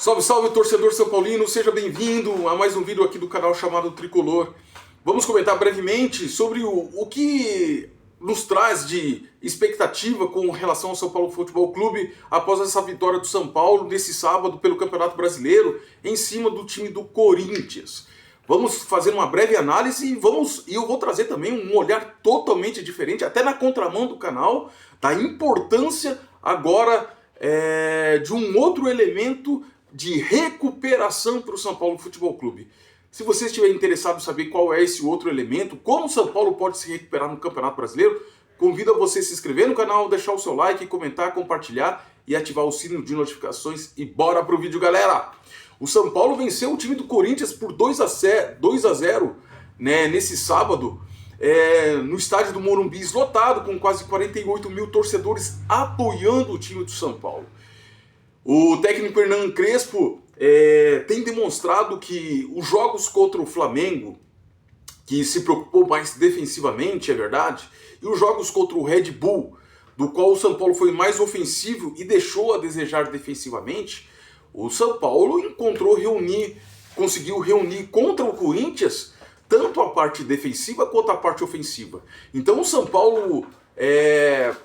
Salve, salve, torcedor São Paulino, seja bem-vindo a mais um vídeo aqui do canal chamado Tricolor. Vamos comentar brevemente sobre o que nos traz de expectativa com relação ao São Paulo Futebol Clube após essa vitória do São Paulo nesse sábado pelo Campeonato Brasileiro em cima do time do Corinthians. Vamos fazer uma breve análise e eu vou trazer também um olhar totalmente diferente, até na contramão do canal, da importância agora de um outro elemento de recuperação para o São Paulo Futebol Clube. Se você estiver interessado em saber qual é esse outro elemento, como o São Paulo pode se recuperar no Campeonato Brasileiro, convido a você a se inscrever no canal, deixar o seu like, comentar, compartilhar e ativar o sino de notificações. E bora pro vídeo, galera! O São Paulo venceu o time do Corinthians por 2-0 nesse sábado, no estádio do Morumbi, lotado com quase 48 mil torcedores apoiando o time do São Paulo. O técnico Hernan Crespo tem demonstrado que os jogos contra o Flamengo, que se preocupou mais defensivamente, é verdade, e os jogos contra o Red Bull, do qual o São Paulo foi mais ofensivo e deixou a desejar defensivamente, o São Paulo conseguiu reunir contra o Corinthians tanto a parte defensiva quanto a parte ofensiva. Então o São Paulo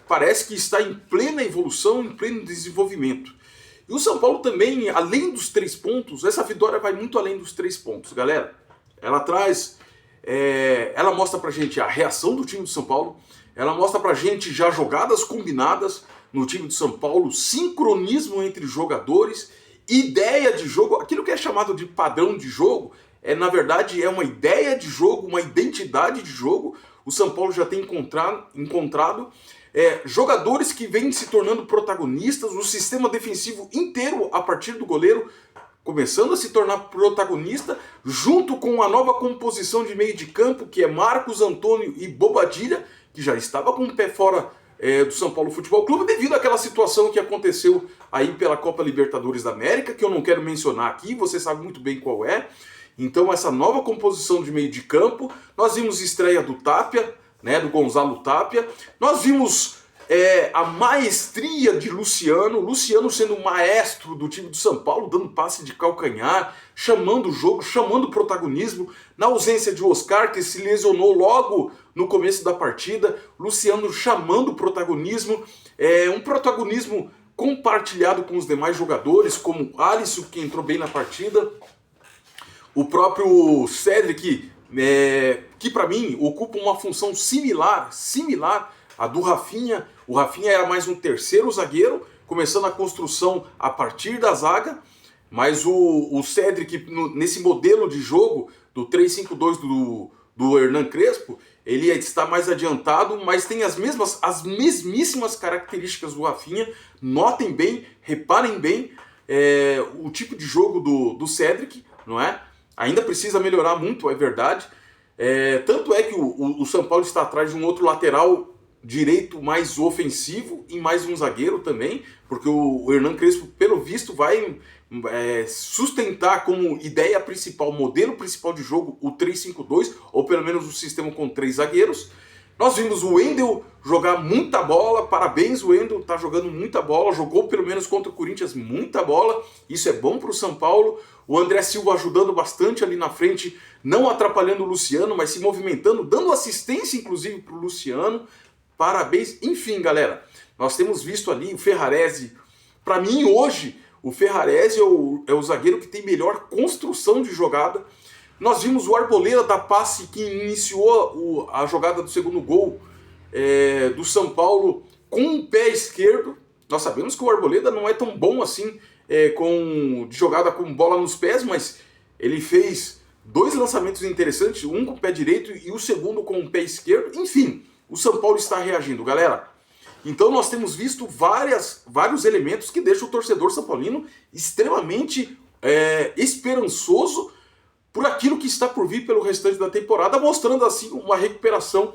parece que está em plena evolução, em pleno desenvolvimento. E o São Paulo também, além dos 3 pontos, essa vitória vai muito além dos 3 pontos, galera. Ela traz, ela mostra pra gente a reação do time do São Paulo, ela mostra pra gente já jogadas combinadas no time do São Paulo, sincronismo entre jogadores, ideia de jogo, aquilo que é chamado de padrão de jogo, na verdade é uma ideia de jogo, uma identidade de jogo. O São Paulo já tem encontrado jogadores que vêm se tornando protagonistas, o sistema defensivo inteiro a partir do goleiro começando a se tornar protagonista, junto com a nova composição de meio de campo, que é Marcos Antônio e Bobadilla, que já estava com o pé fora do São Paulo Futebol Clube devido àquela situação que aconteceu aí pela Copa Libertadores da América, que eu não quero mencionar aqui, você sabe muito bem qual é. Então essa nova composição de meio de campo, nós vimos estreia do Tapia, do Gonzalo Tapia, nós vimos a maestria de Luciano sendo o maestro do time do São Paulo, dando passe de calcanhar, chamando o jogo, chamando o protagonismo, na ausência de Oscar, que se lesionou logo no começo da partida, Luciano chamando o protagonismo, um protagonismo compartilhado com os demais jogadores, como Alisson, que entrou bem na partida, o próprio Cedric, que para mim ocupa uma função similar à do Rafinha. O Rafinha era mais um terceiro zagueiro, começando a construção a partir da zaga, mas o Cedric, nesse modelo de jogo do 3-5-2 do Hernan Crespo, ele está mais adiantado, mas tem as mesmíssimas características do Rafinha. Notem bem, reparem bem o tipo de jogo do Cedric, não é? Ainda precisa melhorar muito, é verdade. Tanto é que o São Paulo está atrás de um outro lateral direito mais ofensivo e mais um zagueiro também, porque o Hernan Crespo, pelo visto, vai sustentar como ideia principal, modelo principal de jogo, o 3-5-2, ou pelo menos o sistema com 3 zagueiros. Nós vimos o Wendel jogar muita bola, parabéns, o Wendel está jogando muita bola, jogou pelo menos contra o Corinthians muita bola, isso é bom para o São Paulo. O André Silva ajudando bastante ali na frente, não atrapalhando o Luciano, mas se movimentando, dando assistência inclusive para o Luciano, parabéns. Enfim, galera, nós temos visto ali o Ferrarese, para mim hoje, o Ferrarese é o zagueiro que tem melhor construção de jogada. Nós vimos o Arboleda dar passe que iniciou a jogada do segundo gol do São Paulo com o pé esquerdo. Nós sabemos que o Arboleda não é tão bom assim de jogada com bola nos pés, mas ele fez 2 lançamentos interessantes, um com o pé direito e o segundo com o pé esquerdo. Enfim, o São Paulo está reagindo, galera. Então nós temos visto vários elementos que deixam o torcedor são paulino extremamente esperançoso por aquilo que está por vir pelo restante da temporada, mostrando assim uma recuperação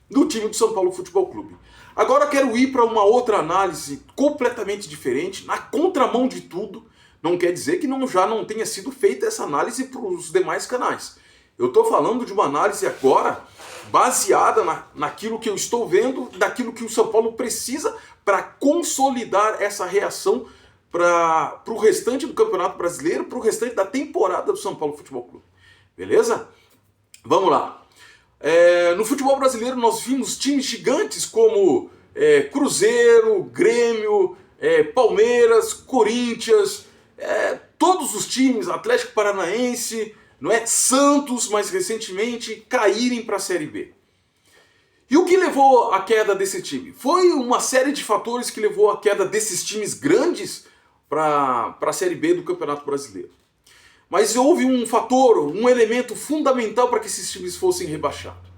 do time do São Paulo Futebol Clube. Agora eu quero ir para uma outra análise completamente diferente, na contramão de tudo. Não quer dizer que já não tenha sido feita essa análise para os demais canais. Eu estou falando de uma análise agora baseada naquilo que eu estou vendo, daquilo que o São Paulo precisa para consolidar essa reação para o restante do Campeonato Brasileiro, para o restante da temporada do São Paulo Futebol Clube. Beleza? Vamos lá. No futebol brasileiro nós vimos times gigantes como Cruzeiro, Grêmio, Palmeiras, Corinthians, todos os times, Atlético Paranaense, não é? Santos, mais recentemente, caírem para a Série B. E o que levou à queda desse time? Foi uma série de fatores que levou à queda desses times grandes para a Série B do Campeonato Brasileiro. Mas houve um fator, um elemento fundamental para que esses times fossem rebaixados.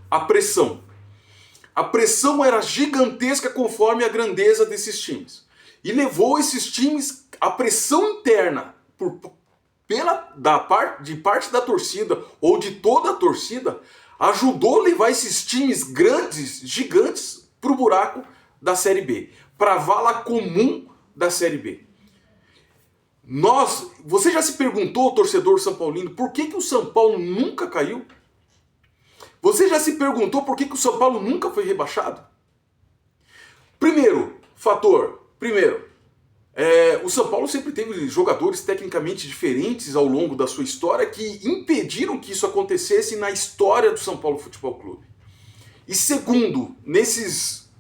A pressão. A pressão era gigantesca conforme a grandeza desses times. E levou esses times, a pressão interna, de parte da torcida ou de toda a torcida, ajudou a levar esses times grandes, gigantes, para o buraco da Série B. Para a vala comum da Série B. Você já se perguntou, torcedor são paulino, por que o São Paulo nunca caiu? Você já se perguntou por que o São Paulo nunca foi rebaixado? Primeiro, o São Paulo sempre teve jogadores tecnicamente diferentes ao longo da sua história que impediram que isso acontecesse na história do São Paulo Futebol Clube. E segundo, nesses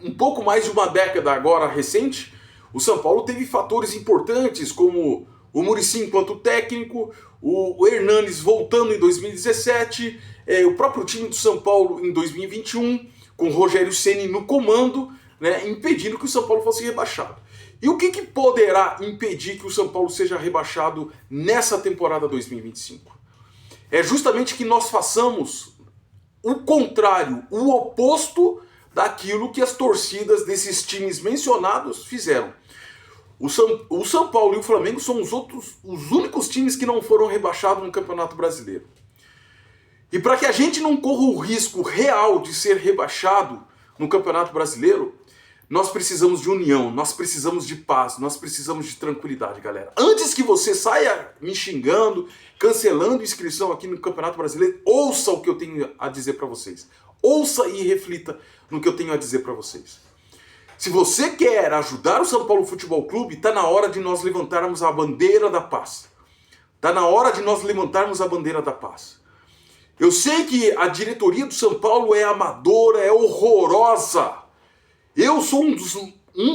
um pouco mais de uma década agora recente, o São Paulo teve fatores importantes como o Muricy enquanto técnico, o Hernanes voltando em 2017, o próprio time do São Paulo em 2021, com o Rogério Ceni no comando, né, impedindo que o São Paulo fosse rebaixado. E o que poderá impedir que o São Paulo seja rebaixado nessa temporada 2025? É justamente que nós façamos o contrário, o oposto daquilo que as torcidas desses times mencionados fizeram. O São Paulo e o Flamengo são os únicos times que não foram rebaixados no Campeonato Brasileiro. E para que a gente não corra o risco real de ser rebaixado no Campeonato Brasileiro, nós precisamos de união, nós precisamos de paz, nós precisamos de tranquilidade, galera. Antes que você saia me xingando, cancelando inscrição aqui no Campeonato Brasileiro, ouça o que eu tenho a dizer para vocês. Ouça e reflita no que eu tenho a dizer para vocês. Se você quer ajudar o São Paulo Futebol Clube, está na hora de nós levantarmos a bandeira da paz. Está na hora de nós levantarmos a bandeira da paz. Eu sei que a diretoria do São Paulo é amadora, é horrorosa. Eu sou um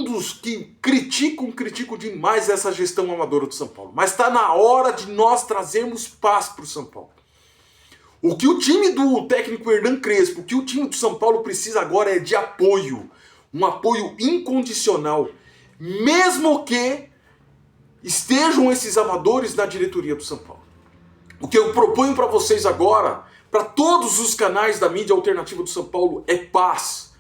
dos que critico demais essa gestão amadora do São Paulo. Mas está na hora de nós trazermos paz para o São Paulo. O que o time do técnico Hernan Crespo, o que o time do São Paulo precisa agora é de apoio. Um apoio incondicional. Mesmo que estejam esses amadores na diretoria do São Paulo. O que eu proponho para vocês agora, para todos os canais da mídia alternativa do São Paulo, é paz,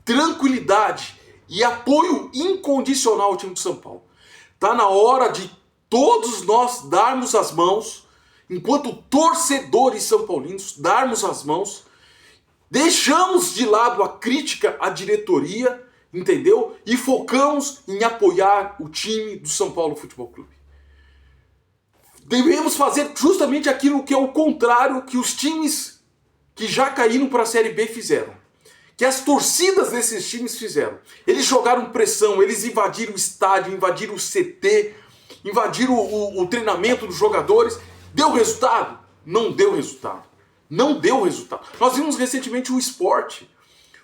tranquilidade e apoio incondicional ao time do São Paulo. Está na hora de todos nós darmos as mãos, enquanto torcedores são paulinos, darmos as mãos, deixamos de lado a crítica à diretoria, entendeu? E focamos em apoiar o time do São Paulo Futebol Clube. Devemos fazer justamente aquilo que é o contrário que os times que já caíram para a Série B fizeram. Que as torcidas desses times fizeram. Eles jogaram pressão, eles invadiram o estádio, invadiram o CT, invadiram o treinamento dos jogadores. Deu resultado? Não deu resultado. Não deu resultado. Nós vimos recentemente o Sport.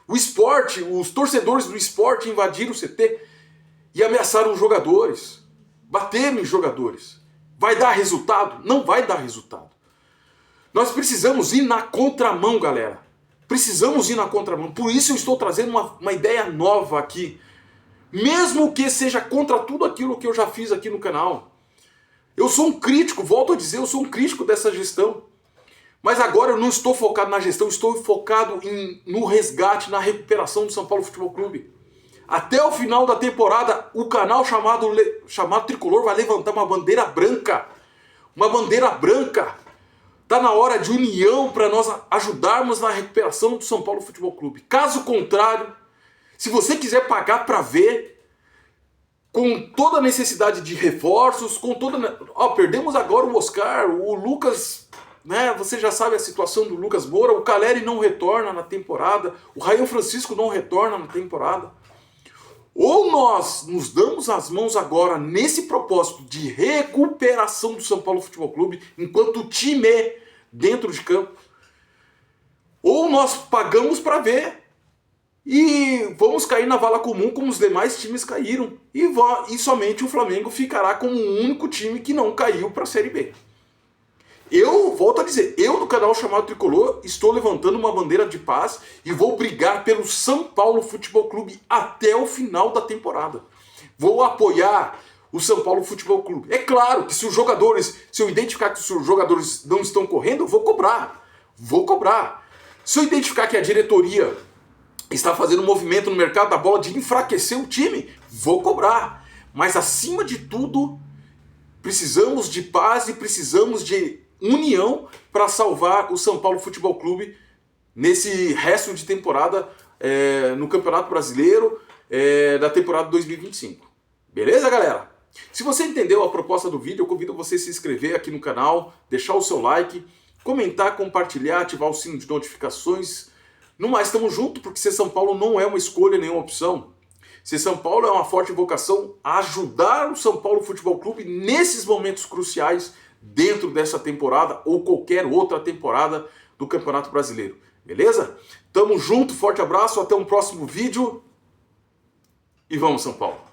O Sport, os torcedores do Sport invadiram o CT e ameaçaram os jogadores. Bateram em jogadores. Vai dar resultado? Não vai dar resultado. Nós precisamos ir na contramão, galera. Precisamos ir na contramão. Por isso eu estou trazendo uma ideia nova aqui. Mesmo que seja contra tudo aquilo que eu já fiz aqui no canal. Eu sou um crítico, volto a dizer, eu sou um crítico dessa gestão. Mas agora eu não estou focado na gestão, estou focado no resgate, na recuperação do São Paulo Futebol Clube. Até o final da temporada, o canal chamado Tricolor vai levantar uma bandeira branca. Uma bandeira branca. Está na hora de união para nós ajudarmos na recuperação do São Paulo Futebol Clube. Caso contrário, se você quiser pagar para ver, com toda a necessidade de reforços, perdemos agora o Oscar, o Lucas, né? Você já sabe a situação do Lucas Moura, o Caleri não retorna na temporada, o Rayan Francisco não retorna na temporada. Ou nós nos damos as mãos agora nesse propósito de recuperação do São Paulo Futebol Clube enquanto time dentro de campo, ou nós pagamos para ver e vamos cair na vala comum como os demais times caíram e somente o Flamengo ficará como o único time que não caiu para a Série B. Eu, volto a dizer, eu do canal chamado Tricolor estou levantando uma bandeira de paz e vou brigar pelo São Paulo Futebol Clube até o final da temporada. Vou apoiar o São Paulo Futebol Clube. É claro que se eu identificar que os jogadores não estão correndo, eu vou cobrar. Vou cobrar. Se eu identificar que a diretoria está fazendo um movimento no mercado da bola de enfraquecer o time, vou cobrar. Mas acima de tudo, precisamos de paz e precisamos de união para salvar o São Paulo Futebol Clube nesse resto de temporada no Campeonato Brasileiro da temporada 2025. Beleza, galera? Se você entendeu a proposta do vídeo, eu convido você a se inscrever aqui no canal, deixar o seu like, comentar, compartilhar, ativar o sino de notificações. No mais, estamos juntos, porque ser São Paulo não é uma escolha nem uma opção. Ser São Paulo é uma forte vocação a ajudar o São Paulo Futebol Clube nesses momentos cruciais dentro dessa temporada ou qualquer outra temporada do Campeonato Brasileiro. Beleza? Tamo junto, forte abraço, até um próximo vídeo e vamos São Paulo!